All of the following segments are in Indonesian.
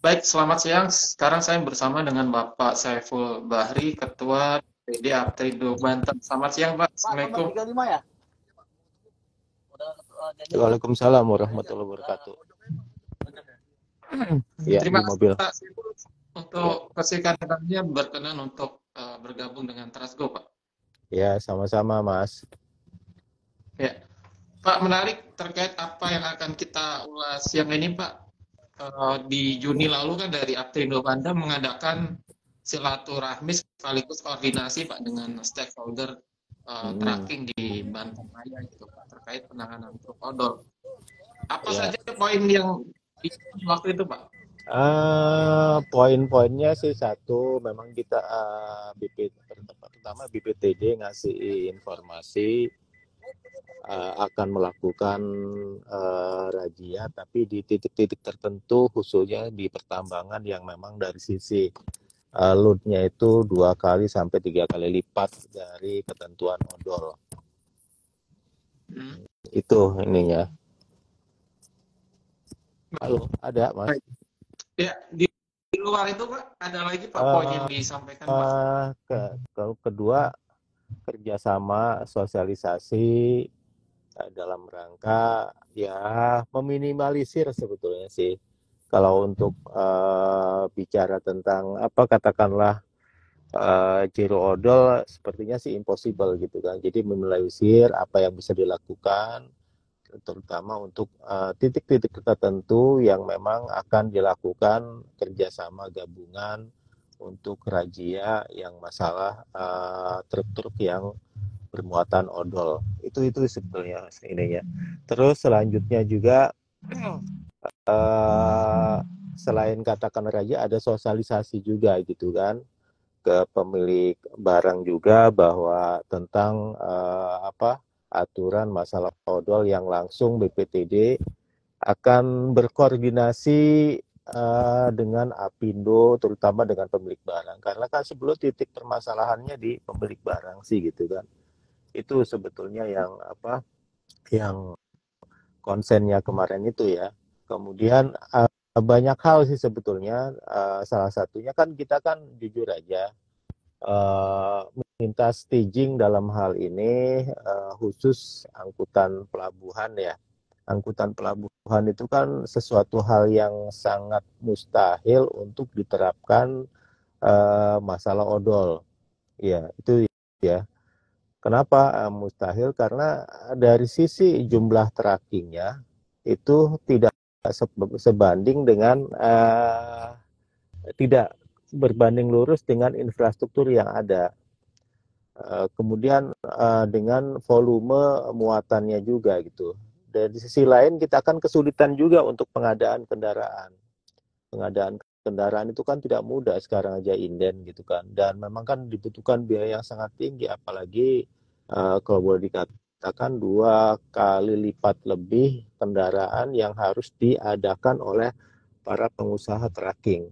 Baik, selamat siang. Sekarang saya bersama dengan Bapak Saiful Bahri, Ketua DPD Aptrindo Banten. Selamat siang, Pak. Pak, nomor Assalamualaikum. 35 ya? Waalaikumsalam warahmatullahi wabarakatuh. Ya, Terima di kasih, mobil. Pak Saiful, Ya, untuk kesediaannya berkenan untuk bergabung dengan Trasgo, Pak. ya, sama-sama, Mas. Ya, Pak, menarik terkait apa yang akan kita ulas siang ini, Pak. Di Juni lalu kan dari Aptrindo Banten mengadakan silaturahmi sekaligus koordinasi, Pak, dengan stakeholder Hmm, tracking di Banten Raya gitu, Pak, terkait penanganan truk odol. Apa ya. saja poin yang di waktu itu, Pak? Poin-poinnya sih satu, memang kita pertama BPTD ngasih informasi akan melakukan razia, tapi di titik-titik tertentu, khususnya di pertambangan yang memang dari sisi load-nya itu 2 kali sampai 3 kali lipat dari ketentuan odol. Hmm. Itu ininya. Halo, ada Mas? Baik. Ya, di luar itu, Pak, ada lagi, Pak, poin yang disampaikan, Pak. Kalau kedua, kerjasama sosialisasi dalam rangka ya meminimalisir sebetulnya sih. Kalau untuk bicara tentang apa katakanlah zero odol, sepertinya sih impossible gitu kan. Jadi meminimalisir apa yang bisa dilakukan, terutama untuk titik-titik tertentu yang memang akan dilakukan kerjasama gabungan untuk razia yang masalah truk-truk yang bermuatan odol. Itu sebetulnya ininya. Terus selanjutnya juga uh, selain katakan razia ada sosialisasi juga gitu kan ke pemilik barang juga bahwa tentang apa aturan masalah odol yang langsung BPTD akan berkoordinasi dengan Apindo, terutama dengan pemilik barang. Karena kan sebelum titik permasalahannya di pemilik barang sih gitu kan. Itu sebetulnya yang apa, yang konsennya kemarin itu ya. Kemudian banyak hal sih sebetulnya. Salah satunya kan kita kan jujur aja minta staging dalam hal ini khusus angkutan pelabuhan ya. Angkutan pelabuhan itu kan sesuatu hal yang sangat mustahil untuk diterapkan masalah odol. Ya, itu ya. Kenapa mustahil? Karena dari sisi jumlah trackingnya itu tidak sebanding dengan tidak berbanding lurus dengan infrastruktur yang ada. Kemudian dengan volume muatannya juga gitu. Dari sisi lain kita akan kesulitan juga untuk pengadaan kendaraan. Pengadaan kendaraan itu kan tidak mudah sekarang aja inden gitu kan. Dan memang kan dibutuhkan biaya yang sangat tinggi, apalagi kalau boleh dikatakan 2 kali lipat lebih kendaraan yang harus diadakan oleh para pengusaha tracking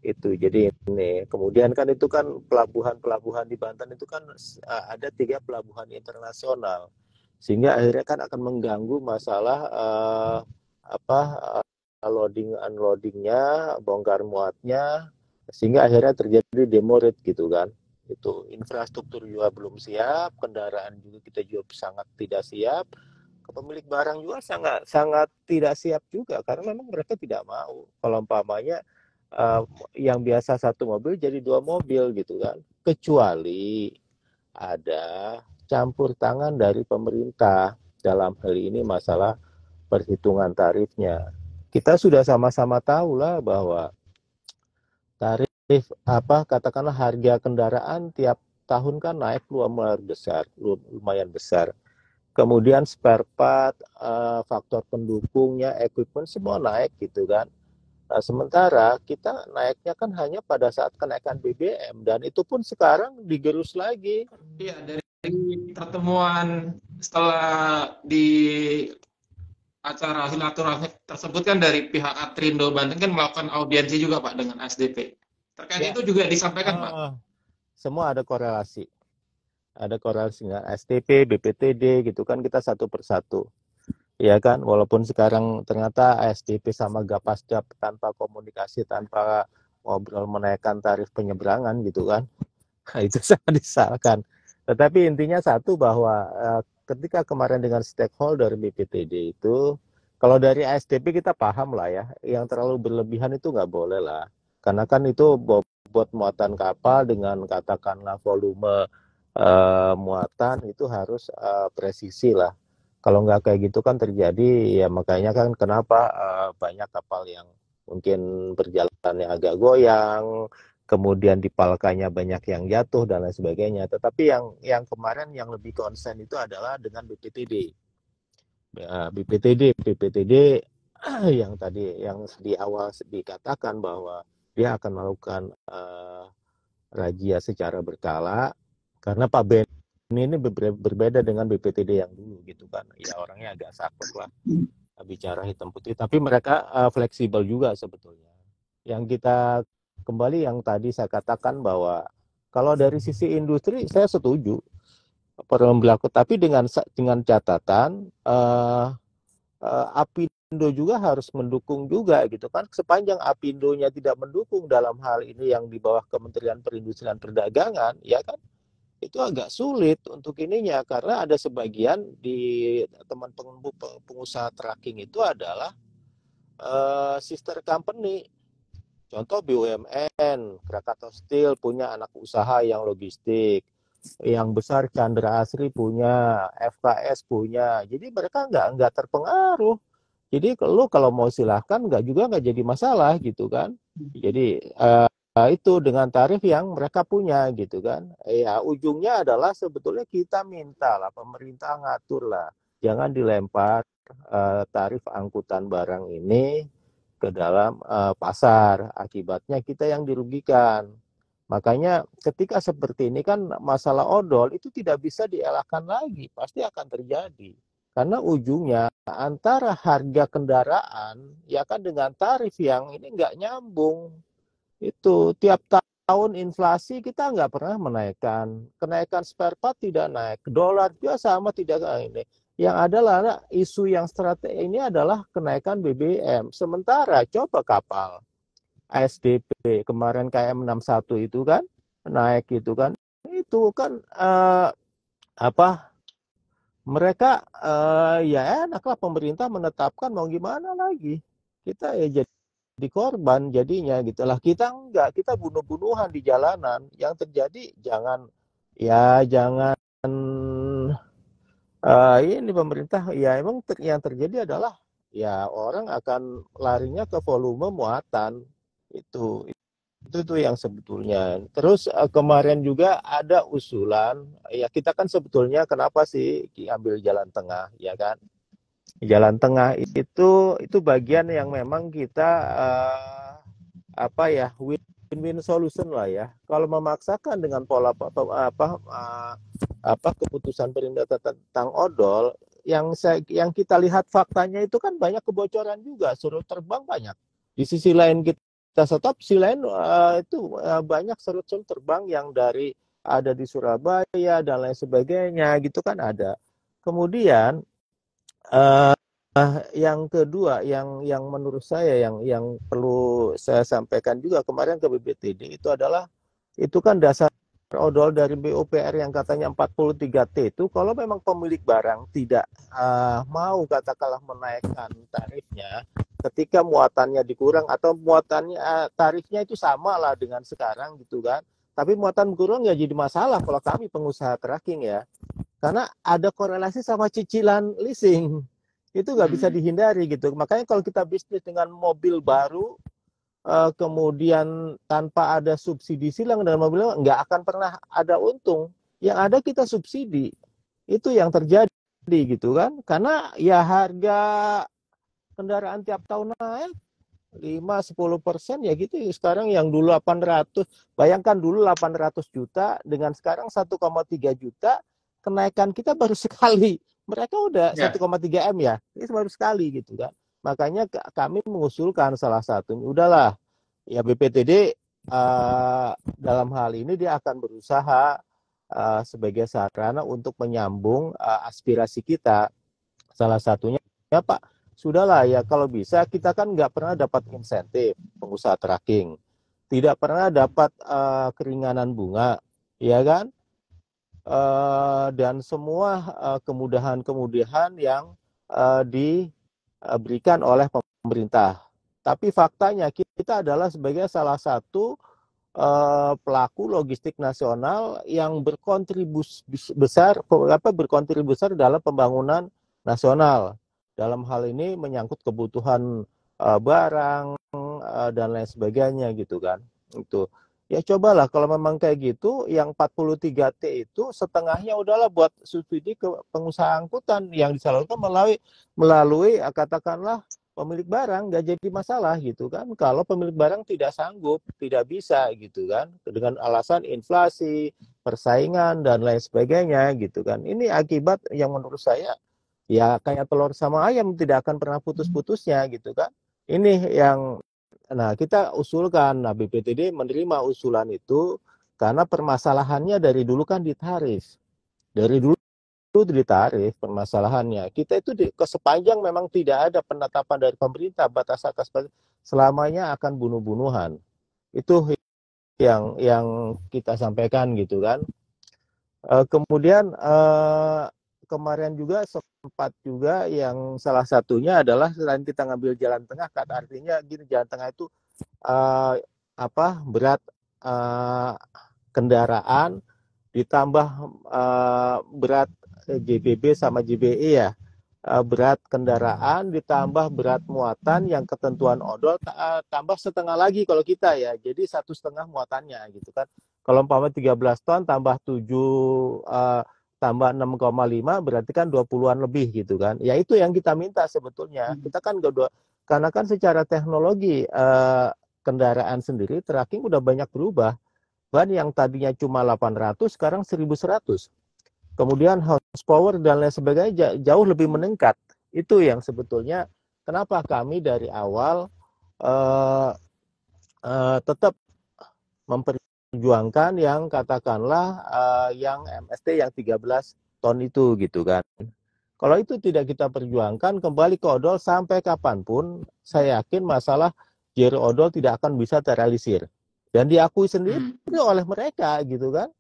itu. Jadi ini kemudian kan itu kan pelabuhan-pelabuhan di Banten itu kan ada 3 pelabuhan internasional, sehingga akhirnya kan akan mengganggu masalah apa loading unloadingnya, bongkar muatnya, sehingga akhirnya terjadi demorit gitu kan. Itu infrastruktur juga belum siap, kendaraan juga kita juga sangat tidak siap, pemilik barang juga sangat sangat tidak siap juga karena memang mereka tidak mau kalau umpamanya uh, yang biasa satu mobil jadi 2 mobil gitu kan, kecuali ada campur tangan dari pemerintah dalam hal ini masalah perhitungan tarifnya. Kita sudah sama-sama tahu lah bahwa tarif apa katakanlah harga kendaraan tiap tahun kan naik lumayan besar. Kemudian spare part, faktor pendukungnya, equipment semua naik gitu kan. Nah, sementara kita naiknya kan hanya pada saat kenaikan BBM dan itu pun sekarang digerus lagi. Iya, dari pertemuan setelah di acara silaturahmi tersebut kan dari pihak Atrindo Banten kan melakukan audiensi juga, Pak, dengan SDP. Terkait Ya, itu juga disampaikan, Pak. semua ada korelasi. Ada korelasi dengan STP, BPTD gitu kan kita satu persatu. ya kan, walaupun sekarang ternyata ASDP sama Gapasdap tanpa komunikasi, tanpa ngobrol menaikkan tarif penyeberangan gitu kan. Nah, itu sangat disalahkan. Tetapi intinya satu bahwa ketika kemarin dengan stakeholder BPTD itu, kalau dari ASDP kita paham lah ya, yang terlalu berlebihan itu nggak boleh lah. Karena kan itu bobot muatan kapal dengan katakanlah volume muatan itu harus presisi lah. Kalau nggak kayak gitu kan terjadi, ya makanya kan kenapa banyak kapal yang mungkin berjalannya agak goyang, kemudian di palkanya banyak yang jatuh dan lain sebagainya. Tetapi yang kemarin yang lebih konsen itu adalah dengan BPTD. BPTD yang tadi yang di awal dikatakan bahwa dia akan melakukan razia secara berkala karena Pak Ben ini berbeda dengan BPTD yang dulu gitu kan. Ya orangnya agak saklek lah bicara hitam putih, tapi mereka fleksibel juga sebetulnya. Yang kita kembali yang tadi saya katakan bahwa kalau dari sisi industri saya setuju perlu berlaku, tapi dengan catatan Apindo juga harus mendukung juga gitu kan. Sepanjang Apindonya tidak mendukung dalam hal ini yang di bawah Kementerian Perindustrian Perdagangan, ya kan, itu agak sulit untuk ininya karena ada sebagian di teman pengusaha tracking itu adalah sister company. Contoh BUMN, Krakatau Steel punya anak usaha yang logistik, yang besar Chandra Asri punya, FKS punya. Jadi mereka nggak terpengaruh. Jadi kalau mau silahkan nggak jadi masalah gitu kan. Jadi itu dengan tarif yang mereka punya gitu kan. Ya ujungnya adalah sebetulnya kita minta lah pemerintah ngatur lah. Jangan dilempar tarif angkutan barang ini ke dalam pasar. Akibatnya kita yang dirugikan. Makanya ketika seperti ini kan masalah odol itu tidak bisa dielakkan lagi, pasti akan terjadi. Karena ujungnya antara harga kendaraan ya kan dengan tarif yang ini nggak nyambung. Itu tiap tahun inflasi kita nggak pernah menaikkan. Kenaikan spare part tidak naik. Dolar juga sama tidak ini. Yang adalah isu yang strategi ini adalah kenaikan BBM. Sementara coba kapal ASDP kemarin KM61 itu kan naik gitu kan. Itu kan apa mereka ya enaklah pemerintah menetapkan mau gimana lagi. Kita ya jadi korban jadinya gitulah. Kita enggak, kita bunuh-bunuhan di jalanan. Yang terjadi jangan ini pemerintah ya emang yang terjadi adalah ya orang akan larinya ke volume muatan itu tuh yang sebetulnya. Terus kemarin juga ada usulan ya kita kan sebetulnya kenapa sih ambil jalan tengah ya kan? Jalan tengah itu bagian yang memang kita apa ya win-win solution lah ya. Kalau memaksakan dengan pola keputusan pemerintah tentang odol yang kita lihat faktanya itu kan banyak kebocoran juga, surut terbang banyak. Di sisi lain kita stop, sisi lain itu banyak surut terbang yang ada di Surabaya dan lain sebagainya gitu kan ada. Kemudian yang kedua yang menurut saya yang perlu saya sampaikan juga kemarin ke BPTD itu adalah itu kan dasar odol dari BUPR yang katanya 43T itu kalau memang pemilik barang tidak mau katakanlah menaikkan tarifnya ketika muatannya dikurang atau muatannya tarifnya itu sama lah dengan sekarang gitu kan tapi muatan kurang ya jadi masalah kalau kami pengusaha tracking ya karena ada korelasi sama cicilan leasing itu nggak bisa dihindari gitu. Makanya kalau kita bisnis dengan mobil baru, kemudian tanpa ada subsidi silang dengan mobil nggak akan pernah ada untung. Yang ada kita subsidi. Itu yang terjadi gitu kan. Karena ya harga kendaraan tiap tahun naik 5-10% ya gitu. Sekarang yang dulu 800, bayangkan dulu 800 juta dengan sekarang 1,3 juta, kenaikan kita baru sekali. Mereka udah 1,3 M ya, ini baru sekali gitu kan. Makanya kami mengusulkan salah satu, udahlah ya BPTD dalam hal ini dia akan berusaha sebagai sarana untuk menyambung aspirasi kita. Salah satunya ya Pak, sudahlah ya kalau bisa kita kan nggak pernah dapat insentif pengusaha tracking, tidak pernah dapat keringanan bunga, ya kan? Dan semua kemudahan-kemudahan yang diberikan oleh pemerintah. Tapi faktanya kita adalah sebagai salah satu pelaku logistik nasional yang berkontribusi besar dalam pembangunan nasional. Dalam hal ini menyangkut kebutuhan barang dan lain sebagainya gitu kan. Itu. Ya cobalah kalau memang kayak gitu, yang 43T itu setengahnya udahlah buat subsidi ke pengusaha angkutan yang disalurkan melalui katakanlah pemilik barang, nggak jadi masalah gitu kan. Kalau pemilik barang tidak sanggup, tidak bisa gitu kan, dengan alasan inflasi, persaingan dan lain sebagainya gitu kan. Ini akibat yang menurut saya ya kayak telur sama ayam, tidak akan pernah putus-putusnya gitu kan. Ini yang Nah, kita usulkan, nah BPTD menerima usulan itu karena permasalahannya dari dulu kan di tarif. Dari dulu di tarif permasalahannya. Kita itu sepanjang memang tidak ada penetapan dari pemerintah batas atas selamanya akan bunuh-bunuhan. Itu yang kita sampaikan gitu kan. Kemudian kemarin juga sempat juga yang salah satunya adalah selain kita ngambil jalan tengah, artinya gini, jalan tengah itu berat kendaraan ditambah berat JBB sama JBE ya, berat kendaraan ditambah berat muatan yang ketentuan odol tambah setengah lagi kalau kita ya, jadi 1,5 muatannya gitu kan. Kalau umpama 13 ton tambah 7 tambah 6,5 berarti kan 20-an lebih gitu kan. Ya itu yang kita minta sebetulnya. Kita kan karena kan secara teknologi kendaraan sendiri tracking udah banyak berubah. Ban yang tadinya cuma 800 sekarang 1.100. Kemudian horsepower dan lain sebagainya jauh lebih meningkat. Itu yang sebetulnya kenapa kami dari awal tetap memperjuangkan yang katakanlah yang MST yang 13 ton itu gitu kan. Kalau itu tidak kita perjuangkan, kembali ke odol sampai kapanpun, saya yakin masalah zero odol tidak akan bisa terrealisir. Dan diakui sendiri oleh mereka gitu kan.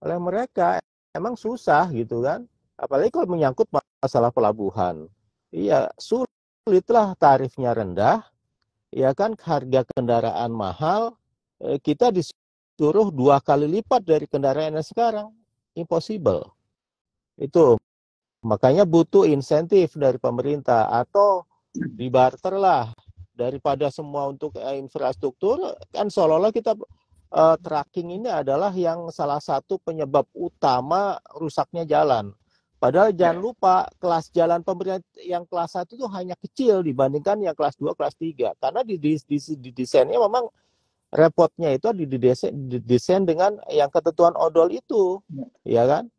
Oleh mereka emang susah gitu kan. Apalagi kalau menyangkut masalah pelabuhan. Iya, sulitlah, tarifnya rendah, ya kan, harga kendaraan mahal, kita disuruh 2 kali lipat dari kendaraan yang sekarang. Impossible. Itu makanya butuh insentif dari pemerintah atau dibarter lah, daripada semua untuk infrastruktur kan seolah-olah kita tracking ini adalah yang salah satu penyebab utama rusaknya jalan. Padahal jangan lupa kelas jalan pemerintah yang kelas 1 itu hanya kecil dibandingkan yang kelas 2, kelas 3. Karena di desainnya memang repotnya itu didesain dengan yang ketentuan odol itu, ya kan?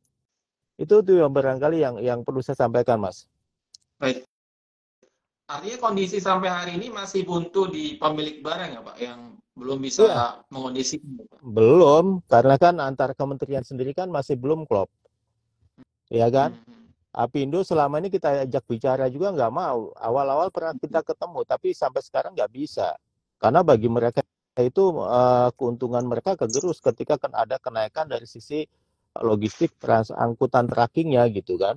Itu tuh yang barangkali yang perlu saya sampaikan, Mas. Baik. Artinya kondisi sampai hari ini masih buntu di pemilik barang ya Pak, yang belum bisa mengondisikan. Belum, karena kan antar kementerian sendiri kan masih belum klop. Ya kan? Apindo selama ini kita ajak bicara juga nggak mau. Awal-awal pernah kita ketemu, tapi sampai sekarang nggak bisa. Karena bagi mereka itu keuntungan mereka kegerus ketika kan ada kenaikan dari sisi logistik angkutan trackingnya gitu kan.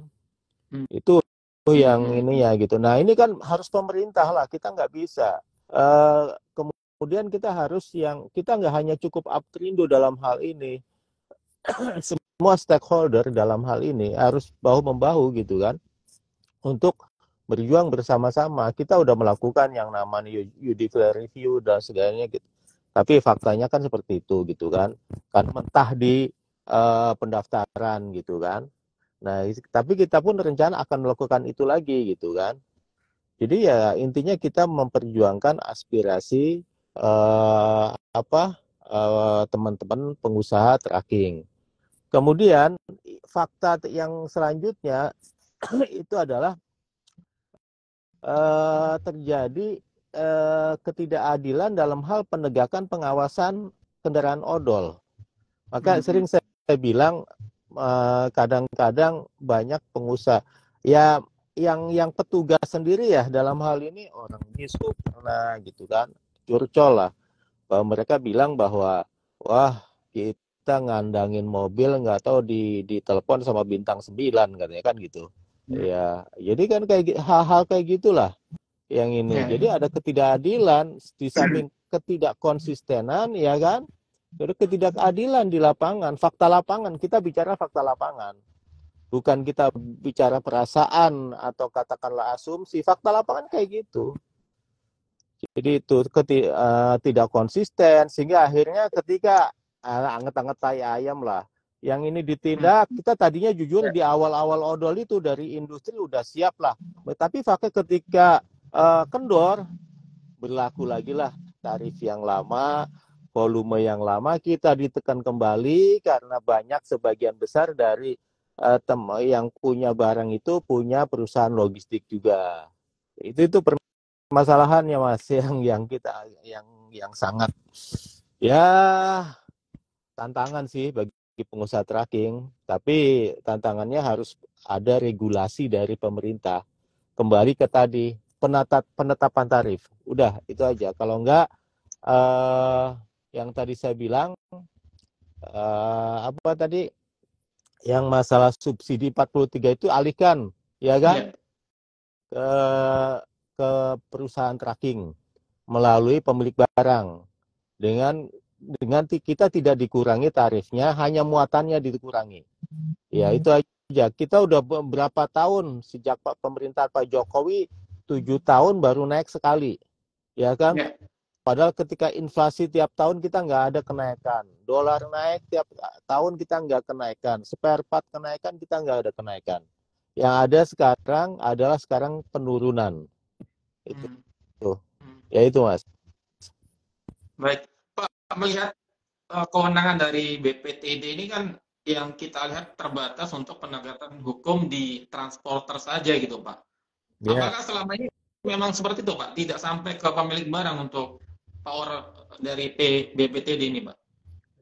Itu yang ini ya gitu. Nah ini kan harus pemerintah lah, kita nggak bisa. Kemudian kita harus kita nggak hanya cukup Aptrindo dalam hal ini. Semua stakeholder dalam hal ini harus bahu-membahu gitu kan, untuk berjuang bersama-sama. Kita udah melakukan yang namanya judicial review dan segalanya gitu. Tapi faktanya kan seperti itu gitu kan mentah di pendaftaran gitu kan. Nah, tapi kita pun rencana akan melakukan itu lagi gitu kan. Jadi ya intinya kita memperjuangkan aspirasi teman-teman pengusaha tracking. Kemudian fakta yang selanjutnya itu adalah terjadi ketidakadilan dalam hal penegakan pengawasan kendaraan odol. Maka sering saya bilang kadang-kadang banyak pengusaha ya yang petugas sendiri ya dalam hal ini orang ini pernah gitu kan curcol lah bahwa mereka bilang bahwa wah kita ngandangin mobil nggak tahu ditelepon sama bintang 9 katanya kan gitu ya jadi kan hal-hal kayak gitulah yang ini Ya. jadi ada ketidakadilan di samping ketidakkonsistenan ya kan jadi ketidakadilan di lapangan fakta lapangan kita bicara fakta lapangan bukan kita bicara perasaan atau katakanlah asumsi fakta lapangan kayak gitu jadi itu tidak konsisten sehingga akhirnya ketika anget-anget tai ayam lah yang ini ditindak kita tadinya jujur di awal-awal odol itu dari industri udah siap lah tapi fakta ketika kendor berlaku lagi lah tarif yang lama volume yang lama kita ditekan kembali karena banyak sebagian besar dari yang punya barang itu punya perusahaan logistik juga. Itu permasalahannya Mas yang kita yang sangat ya tantangan sih bagi pengusaha tracking, tapi tantangannya harus ada regulasi dari pemerintah. Kembali ke tadi penetapan tarif. Udah itu aja. Kalau enggak yang tadi saya bilang apa tadi yang masalah subsidi 43 itu alihkan ya kan ke perusahaan tracking melalui pemilik barang dengan kita tidak dikurangi tarifnya hanya muatannya dikurangi ya itu aja kita udah berapa tahun sejak pemerintahan Pak Jokowi 7 tahun baru naik sekali ya kan padahal ketika inflasi tiap tahun kita nggak ada kenaikan. Dolar naik tiap tahun kita nggak kenaikan. Spare part kenaikan kita nggak ada kenaikan. Yang ada sekarang adalah penurunan. Itu. Ya itu Mas. Baik. Pak, melihat kewenangan dari BPTD ini kan yang kita lihat terbatas untuk penegakan hukum di transporter saja gitu Pak. Apakah selama ini memang seperti itu Pak? Tidak sampai ke pemilik barang untuk power dari BPTD ini, Pak?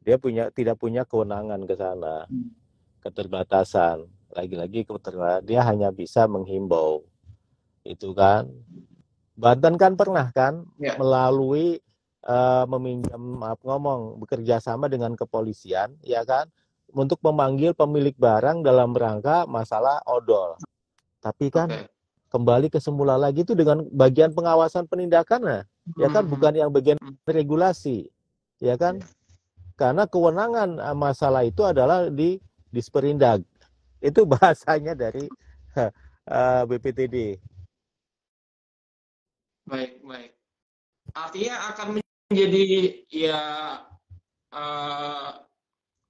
Dia tidak punya kewenangan ke sana. Keterbatasan. Lagi-lagi dia hanya bisa menghimbau. Itu kan. Banten kan pernah kan melalui meminjam bekerja sama dengan kepolisian ya kan untuk memanggil pemilik barang dalam rangka masalah odol. Tapi kan kembali ke semula lagi itu dengan bagian pengawasan penindakan ya kan bukan yang bagian regulasi ya kan karena kewenangan masalah itu adalah di Disperindag itu bahasanya dari BPTD. Baik. Artinya akan menjadi ya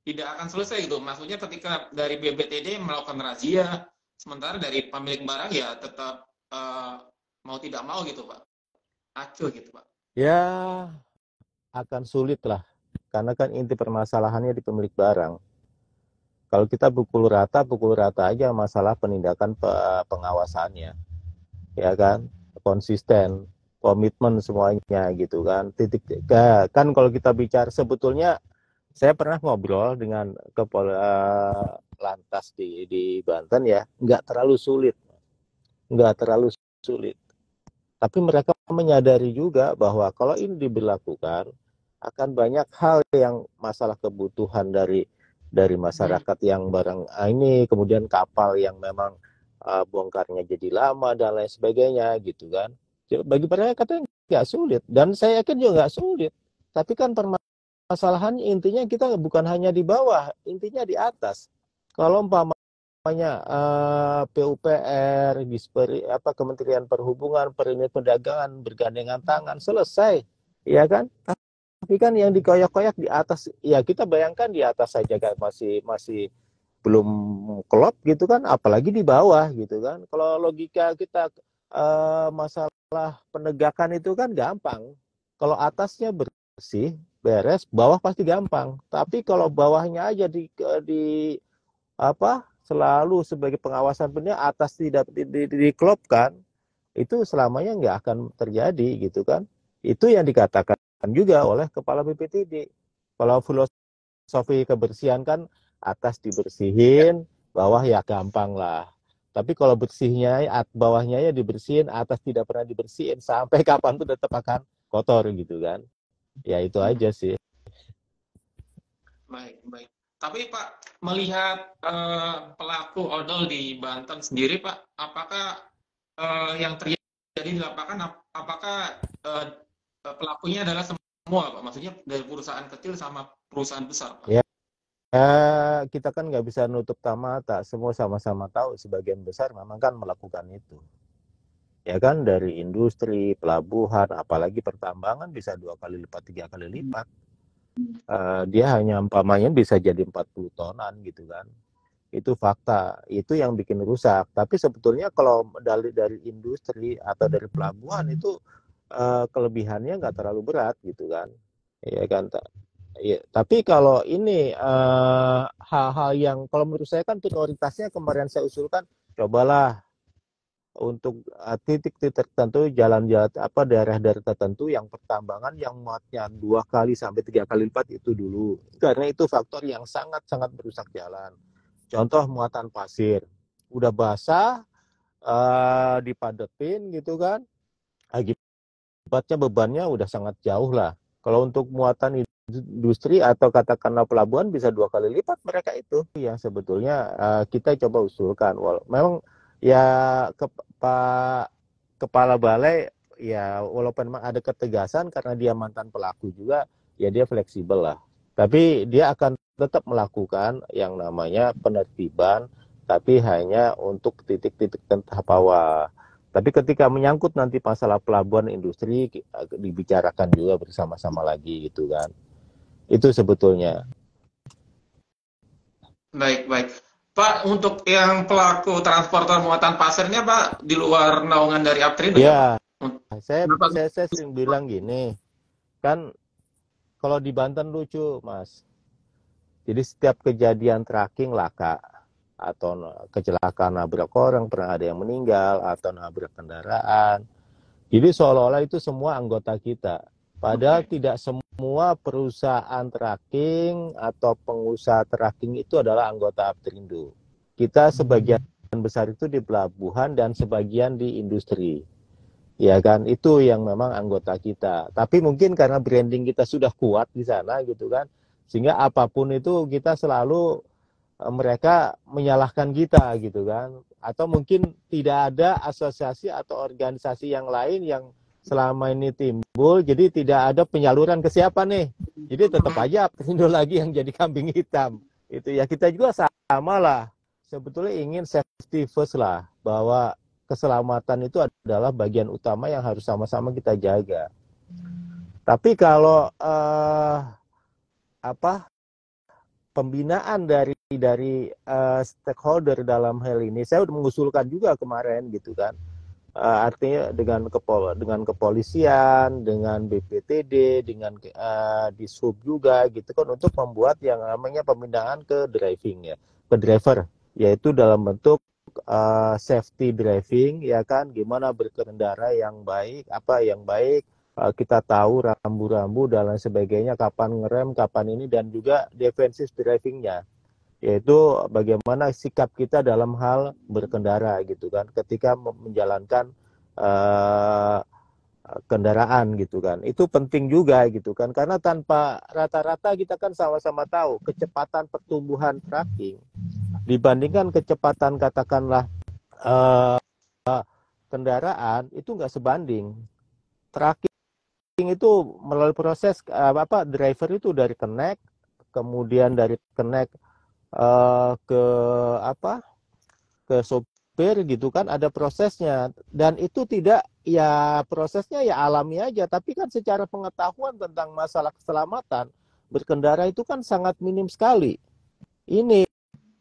tidak akan selesai gitu. Maksudnya ketika dari BPTD melakukan razia, sementara dari pemilik barang ya tetap mau tidak mau gitu Pak. Acuh gitu Pak. Ya akan sulit lah. Karena kan inti permasalahannya di pemilik barang. Kalau kita pukul rata aja masalah penindakan pengawasannya. Ya kan? Konsisten, komitmen semuanya gitu kan. Kan kalau kita bicara sebetulnya saya pernah ngobrol dengan lantas di Banten ya, nggak terlalu sulit. Tapi mereka menyadari juga bahwa kalau ini diberlakukan akan banyak hal yang masalah kebutuhan dari masyarakat yang barang ini, kemudian kapal yang memang bongkarnya jadi lama dan lain sebagainya gitu kan. Bagi mereka katanya nggak sulit dan saya yakin juga nggak sulit. Tapi kan permasalahan intinya kita bukan hanya di bawah, intinya di atas. Kalau umpamanya PUPR, Kementerian Perhubungan, Perdagangan bergandengan tangan selesai, ya kan? Tapi kan yang dikoyak-koyak di atas, ya kita bayangkan di atas saja kan masih belum klop gitu kan, apalagi di bawah gitu kan. Kalau logika kita masalah penegakan itu kan gampang. Kalau atasnya bersih, beres, bawah pasti gampang. Tapi kalau bawahnya aja selalu sebagai pengawasan benar atas tidak diklopkan, itu selamanya nggak akan terjadi gitu kan. Itu yang dikatakan juga oleh Kepala BPTD. Kalau filosofi kebersihan kan atas dibersihin, bawah ya gampang lah. Tapi kalau bersihnya, bawahnya ya dibersihin, atas tidak pernah dibersihin, sampai kapan tuh tetap akan kotor gitu kan. Ya itu aja sih. Baik, baik. Tapi Pak, melihat pelaku odol di Banten sendiri, Pak, apakah yang terjadi di lapangan, apakah pelakunya adalah semua, Pak? Maksudnya dari perusahaan kecil sama perusahaan besar, Pak? Ya, kita kan nggak bisa nutup mata, semua sama-sama tahu sebagian besar memang kan melakukan itu. Ya kan, dari industri, pelabuhan, apalagi pertambangan bisa 2 kali lipat, 3 kali lipat. Dia hanya umpamanya bisa jadi 40 tonan gitu kan. Itu fakta, itu yang bikin rusak. Tapi sebetulnya kalau dari industri atau dari pelabuhan itu kelebihannya nggak terlalu berat gitu kan. Ya kan. Ya, tapi kalau ini hal-hal yang kalau menurut saya kan prioritasnya kemarin saya usulkan, cobalah untuk titik-titik tertentu, jalan-jalan daerah-daerah tertentu yang pertambangan yang muatnya 2 kali sampai 3 kali lipat itu dulu. Karena itu faktor yang sangat-sangat merusak jalan. Contoh muatan pasir, udah basah, dipadetin gitu kan, akibatnya bebannya udah sangat jauh lah. Kalau untuk muatan industri atau katakanlah pelabuhan bisa 2 kali lipat mereka itu. Yang sebetulnya kita coba usulkan. Memang ya Pak Kepala Balai ya walaupun memang ada ketegasan karena dia mantan pelaku juga, ya dia fleksibel lah. Tapi dia akan tetap melakukan yang namanya penertiban, tapi hanya untuk titik-titik tahap awal. Tapi ketika menyangkut nanti masalah pelabuhan industri, dibicarakan juga bersama-sama lagi gitu kan. Itu sebetulnya. Baik, baik. Pak, untuk yang pelaku transporter muatan pasirnya, Pak, di luar naungan dari Aptrindo ya, Pak? Ya, saya sering bilang gini, kan kalau di Banten lucu, Mas. Jadi setiap kejadian tracking laka atau kecelakaan nabrak orang, pernah ada yang meninggal atau nabrak kendaraan. Jadi seolah-olah itu semua anggota kita. Padahal tidak semua perusahaan tracking atau pengusaha tracking itu adalah anggota Aptrindo. Kita sebagian besar itu di pelabuhan dan sebagian di industri. Ya kan, itu yang memang anggota kita. Tapi mungkin karena branding kita sudah kuat di sana gitu kan, sehingga apapun itu kita selalu mereka menyalahkan kita gitu kan. Atau mungkin tidak ada asosiasi atau organisasi yang lain yang selama ini timbul, jadi tidak ada penyaluran ke siapa nih. Jadi tetap aja Aprindo lagi yang jadi kambing hitam. Itu ya, kita juga sama lah. Sebetulnya ingin safety first lah, bahwa keselamatan itu adalah bagian utama yang harus sama-sama kita jaga. Tapi kalau pembinaan dari stakeholder dalam hal ini, saya udah mengusulkan juga kemarin gitu kan, artinya dengan kepolisian, dengan BPTD, dengan Dishub juga gitu kan, untuk membuat yang namanya pembinaan ke driving ya, ke driver, yaitu dalam bentuk safety driving ya kan, gimana berkendara yang baik, apa yang baik. Kita tahu rambu-rambu dan lain sebagainya, kapan ngerem, kapan ini, dan juga defensive drivingnya, yaitu bagaimana sikap kita dalam hal berkendara gitu kan, ketika menjalankan kendaraan gitu kan. Itu penting juga gitu kan, karena tanpa rata-rata kita kan sama-sama tahu kecepatan pertumbuhan tracking dibandingkan kecepatan katakanlah kendaraan itu nggak sebanding. Tracking itu melalui proses driver itu dari connect, kemudian dari connect ke ke sopir gitu kan, ada prosesnya, dan itu tidak ya prosesnya ya alami aja, tapi kan secara pengetahuan tentang masalah keselamatan berkendara itu kan sangat minim sekali. Ini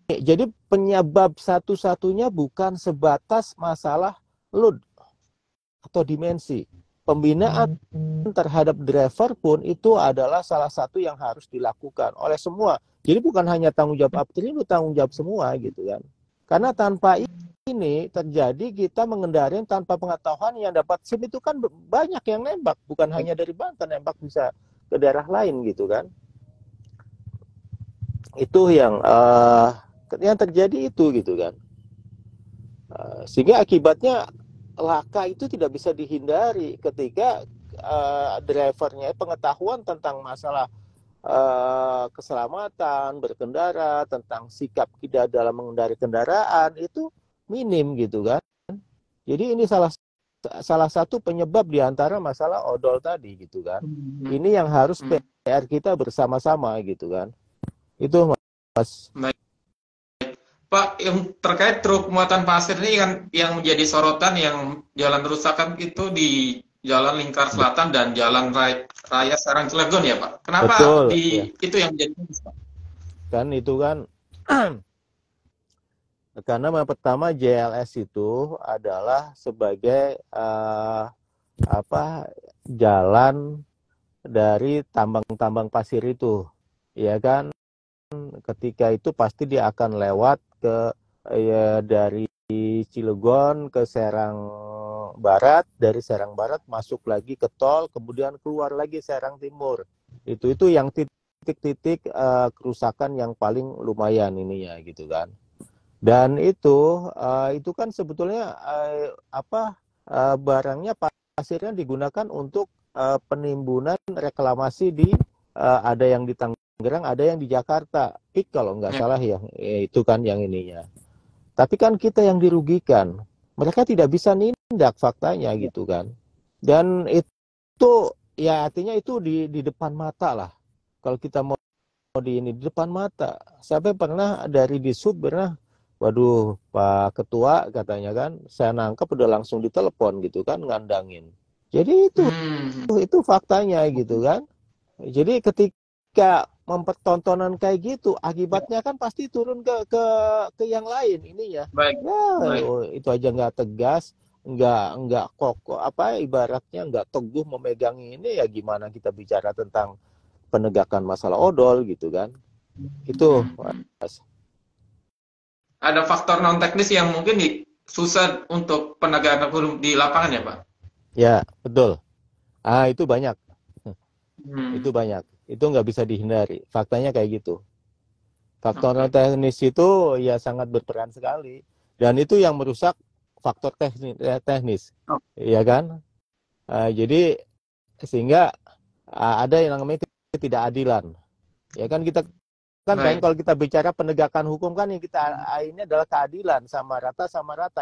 jadi penyebab satu-satunya bukan sebatas masalah load atau dimensi. Pembinaan terhadap driver pun itu adalah salah satu yang harus dilakukan oleh semua. Jadi bukan hanya tanggung jawab Aptrindo, tanggung jawab semua gitu kan. Karena tanpa ini terjadi, kita mengendarai tanpa pengetahuan, yang dapat SIM itu kan banyak yang nembak, bukan hanya dari Banten, nembak bisa ke daerah lain gitu kan. Itu yang terjadi itu gitu kan. Sehingga akibatnya laka itu tidak bisa dihindari ketika drivernya pengetahuan tentang masalah keselamatan berkendara, tentang sikap kita dalam mengendari kendaraan itu minim gitu kan. Jadi ini salah satu penyebab di antara masalah odol tadi gitu kan. Ini yang harus PR kita bersama-sama gitu kan. Itu Mas. Baik. Pak, yang terkait truk muatan pasir ini kan yang menjadi sorotan yang jalan rusak kan itu di Jalan Lingkar Selatan dan Jalan Raya Serang Cilegon ya Pak. Kenapa Betul ya. itu yang menjadi Pak? Kan itu kan karena yang pertama JLS itu adalah sebagai jalan dari tambang-tambang pasir itu, ya kan. Ketika itu pasti dia akan lewat ke dari Cilegon ke Serang Barat, dari Serang Barat masuk lagi ke tol, kemudian keluar lagi Serang Timur. Itu yang titik-titik kerusakan yang paling lumayan ininya gitu kan. Dan itu kan sebetulnya barangnya pasirnya digunakan untuk penimbunan reklamasi di ada yang di Tangerang, ada yang di Jakarta. Kalau nggak salah ya, itu kan yang ininya. Tapi kan kita yang dirugikan. Mereka tidak bisa nindak faktanya gitu kan. Dan itu ya artinya itu di depan mata lah. Kalau kita mau di depan mata. Sampai pernah dari Disub pernah, waduh Pak Ketua katanya kan, saya nangkep udah langsung ditelepon gitu kan, ngandangin. Jadi itu faktanya gitu kan. Jadi ketika mempertontonan kayak gitu, akibatnya kan pasti turun ke yang lain ininya. Baik. Itu aja nggak tegas, nggak kokoh, ibaratnya nggak teguh memegang ini, ya gimana kita bicara tentang penegakan masalah odol gitu kan. Itu Mas. Ada faktor non teknis yang mungkin susah untuk penegakan hukum di lapangan ya Pak? Ya betul. Itu banyak. Itu banyak. Itu nggak bisa dihindari. Faktanya kayak gitu. Faktor non teknis itu ya sangat berperan sekali. Dan itu yang merusak faktor teknis. Ya kan? Jadi sehingga ada yang namanya ketidakadilan. Ya kan, kita kan kalau kita bicara penegakan hukum kan yang kita ini adalah keadilan, sama rata,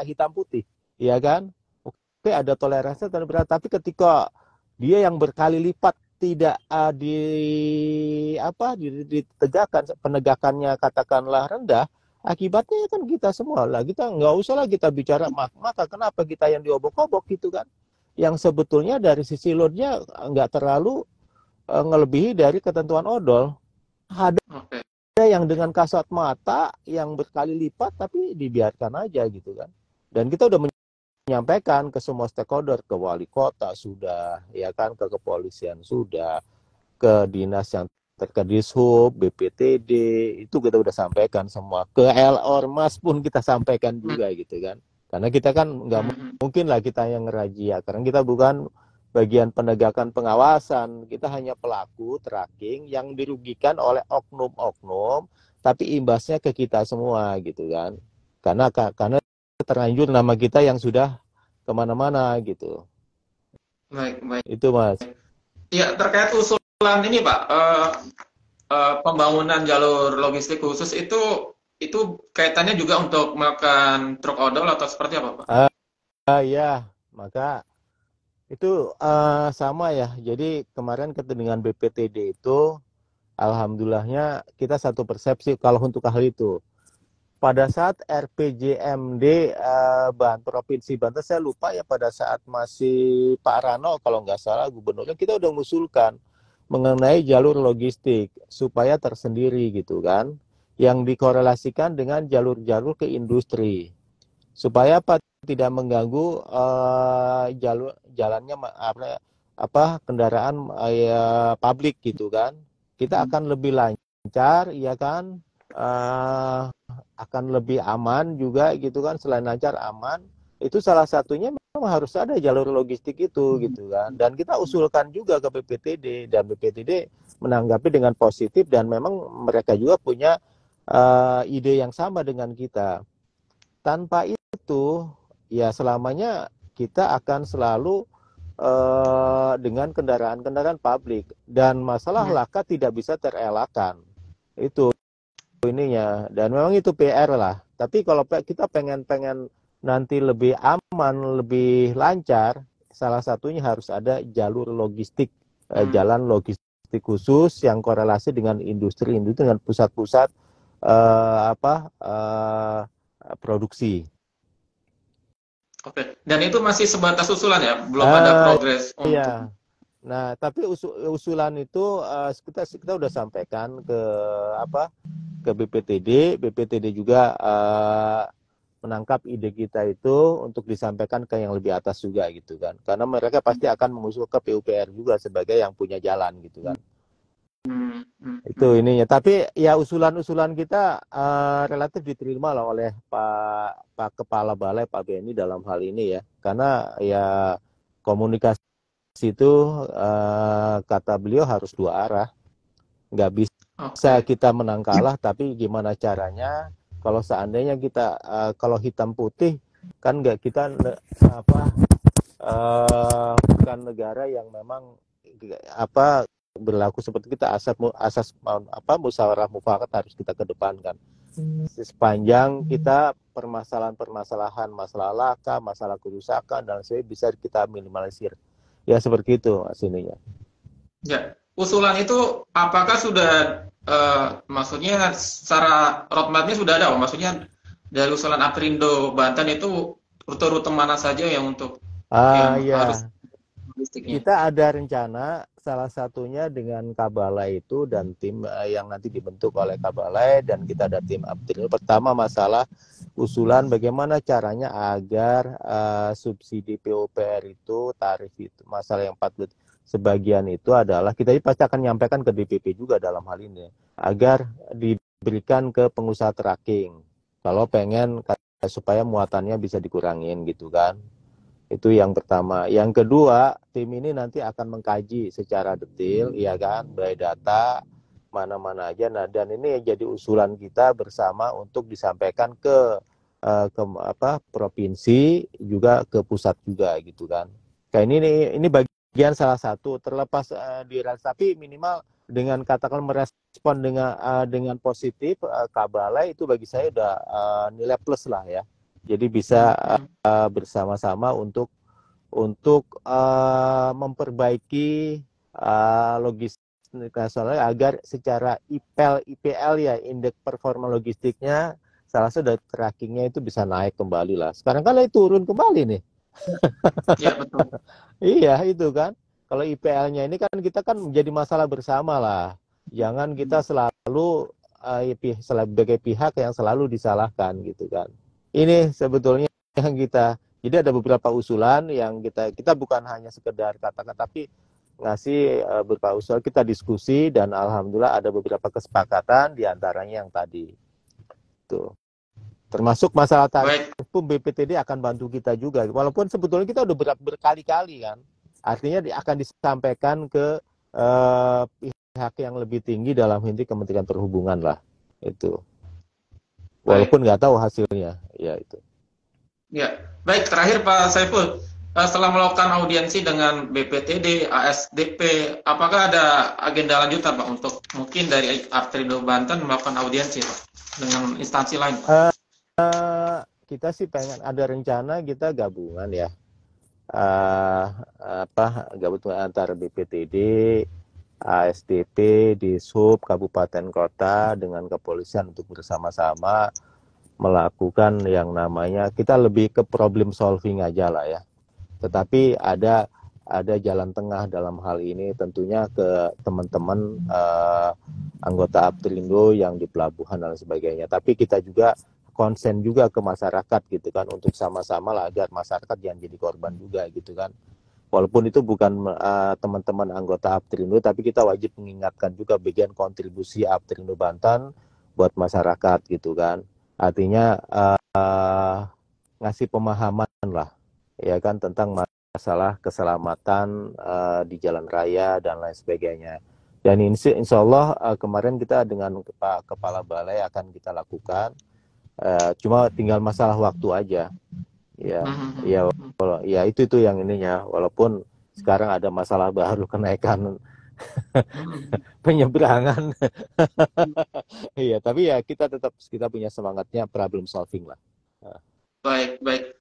hitam putih. Ya kan? Oke, ada toleransi dan berat, tapi ketika dia yang berkali lipat tidak ditegakkan, penegakannya katakanlah rendah, akibatnya kan kita semua lah, kita nggak usah lah kita bicara maka kenapa kita yang diobok-obok gitu kan, yang sebetulnya dari sisi loadnya nggak terlalu ngelebihi dari ketentuan odol. Ada yang dengan kasat mata yang berkali lipat tapi dibiarkan aja gitu kan. Dan kita udah menyampaikan ke semua stakeholder, ke wali kota sudah, ya kan, ke kepolisian sudah, ke dinas yang terkait Dishub, BPTD, itu kita udah sampaikan semua. Ke Ormas pun kita sampaikan juga gitu kan. Karena kita kan nggak mungkin lah kita yang ngerajia, karena kita bukan bagian penegakan pengawasan, kita hanya pelaku tracking yang dirugikan oleh oknum-oknum, tapi imbasnya ke kita semua gitu kan. Karena terlanjur nama kita yang sudah kemana-mana gitu. Baik. Itu Mas. Ya, terkait usulan ini Pak, pembangunan jalur logistik khusus itu kaitannya juga untuk melakukan truk odol atau seperti apa Pak? Ya, maka itu sama ya. Jadi kemarin dengan BPTD itu, alhamdulillahnya kita satu persepsi kalau untuk hal itu. Pada saat RPJMD Provinsi Banten, saya lupa ya, pada saat masih Pak Rano kalau nggak salah gubernurnya, kita udah mengusulkan mengenai jalur logistik supaya tersendiri gitu kan, yang dikorelasikan dengan jalur-jalur ke industri supaya tidak mengganggu jalannya kendaraan publik gitu kan. Kita akan lebih lancar, ya kan, akan lebih aman juga gitu kan. Selain lancar, aman, itu salah satunya memang harus ada jalur logistik itu gitu kan. Dan kita usulkan juga ke BPTD, dan BPTD menanggapi dengan positif, dan memang mereka juga punya ide yang sama dengan kita. Tanpa itu itu ya selamanya kita akan selalu dengan kendaraan-kendaraan publik, dan masalah laka tidak bisa terelakkan. Itu ininya, dan memang itu PR lah. Tapi kalau kita pengen nanti lebih aman, lebih lancar, salah satunya harus ada jalur logistik, jalan logistik khusus yang korelasi dengan industri dengan pusat-pusat produksi. Oke, dan itu masih sebatas usulan ya, belum ada progres untuk. Iya. Nah, tapi usulan itu kita udah sampaikan ke BPTD. BPTD juga menangkap ide kita itu untuk disampaikan ke yang lebih atas juga gitu kan. Karena mereka pasti akan mengusul ke PUPR juga sebagai yang punya jalan gitu kan. Itu ininya. Tapi ya usulan-usulan kita relatif diterima lah oleh Pak Kepala Balai, Pak Beni dalam hal ini ya. Karena ya komunikasi itu kata beliau harus dua arah. Nggak bisa kita menang kalah, tapi gimana caranya kalau seandainya kita kalau hitam putih kan nggak kita bukan negara yang memang berlaku seperti kita, asas musyawarah mufakat harus kita kedepankan. Sepanjang kita permasalahan masalah laka, masalah kerusakan dan sebagainya bisa kita minimalisir. Ya seperti itu aslinya. Ya, usulan itu apakah sudah maksudnya secara roadmap-nya sudah ada, maksudnya dari usulan Aprindo Banten itu rute-rute mana saja yang untuk yang harus logistiknya? Kita ada rencana salah satunya dengan Kabalai itu dan tim yang nanti dibentuk oleh Kabalai, dan kita ada tim Aprindo. Pertama masalah usulan bagaimana caranya agar subsidi PUPR itu tarif itu masalah yang 40 sebagian itu adalah kita pasti akan menyampaikan ke DPP juga dalam hal ini agar diberikan ke pengusaha tracking kalau pengen supaya muatannya bisa dikurangin gitu kan. Itu yang pertama. Yang kedua, tim ini nanti akan mengkaji secara detail ya kan, by data mana-mana aja. Nah, dan ini jadi usulan kita bersama untuk disampaikan ke provinsi juga ke pusat juga gitu kan. Kayak ini bagian salah satu terlepas tapi minimal dengan katakan merespon dengan positif Kabalai itu bagi saya udah nilai plus lah ya. Jadi bisa bersama-sama untuk memperbaiki logistik nasional agar secara IPL ya, indeks performa logistiknya salah satu dari trackingnya itu bisa naik kembali lah. Sekarang kan turun kembali nih. Iya betul. Iya itu kan. Kalau IPL-nya ini kan kita kan menjadi masalah bersama lah. Jangan kita selalu sebagai pihak yang selalu disalahkan gitu kan. Ini sebetulnya yang kita. Jadi ada beberapa usulan yang kita bukan hanya sekedar katakan, tapi ngasih beberapa usul, kita diskusi dan alhamdulillah ada beberapa kesepakatan diantaranya yang tadi. Tuh. Termasuk masalah tarif pun BPTD akan bantu kita juga. Walaupun sebetulnya kita udah berkali-kali kan. Artinya akan disampaikan ke pihak yang lebih tinggi dalam inti Kementerian Perhubungan lah. Itu. Walaupun nggak tahu hasilnya. Ya itu. Ya, baik. Terakhir Pak Saiful, setelah melakukan audiensi dengan BPTD, ASDP, apakah ada agenda lanjutan Pak untuk mungkin dari Aprindo Banten melakukan audiensi Pak dengan instansi lain Pak? Kita sih pengen ada rencana kita gabungan ya, gabungan antara BPTD, ASDP, Dishub, kabupaten kota dengan kepolisian untuk bersama-sama melakukan yang namanya, kita lebih ke problem solving aja lah ya. Tetapi ada jalan tengah dalam hal ini tentunya ke teman-teman anggota Aprindo yang di pelabuhan dan sebagainya. Tapi kita juga konsen juga ke masyarakat gitu kan, untuk sama-sama lah agar masyarakat jangan jadi korban juga gitu kan. Walaupun itu bukan teman-teman anggota Aprindo, tapi kita wajib mengingatkan juga bagian kontribusi Aprindo Banten buat masyarakat gitu kan. Artinya ngasih pemahaman lah ya kan tentang masalah keselamatan di jalan raya dan lain sebagainya. Dan insya Allah kemarin kita dengan Pak Kepala Balai akan kita lakukan, cuma tinggal masalah waktu aja. Ya, ya, ya itu yang ininya. Walaupun sekarang ada masalah baru kenaikan penyeberangan. Iya, tapi ya kita punya semangatnya problem solving lah. Baik, baik.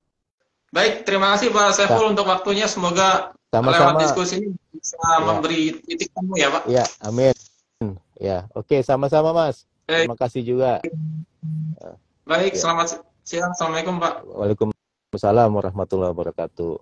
Baik, terima kasih Pak Saiful untuk waktunya. Semoga lewat Sama-sama. diskusi ini bisa Ya, memberi titik temu ya Pak. ya, amin. Ya, oke, sama-sama Mas. Baik, Terima kasih juga. baik. Ya. Selamat siang. Assalamualaikum Pak. Waalaikumsalam warahmatullahi wabarakatuh.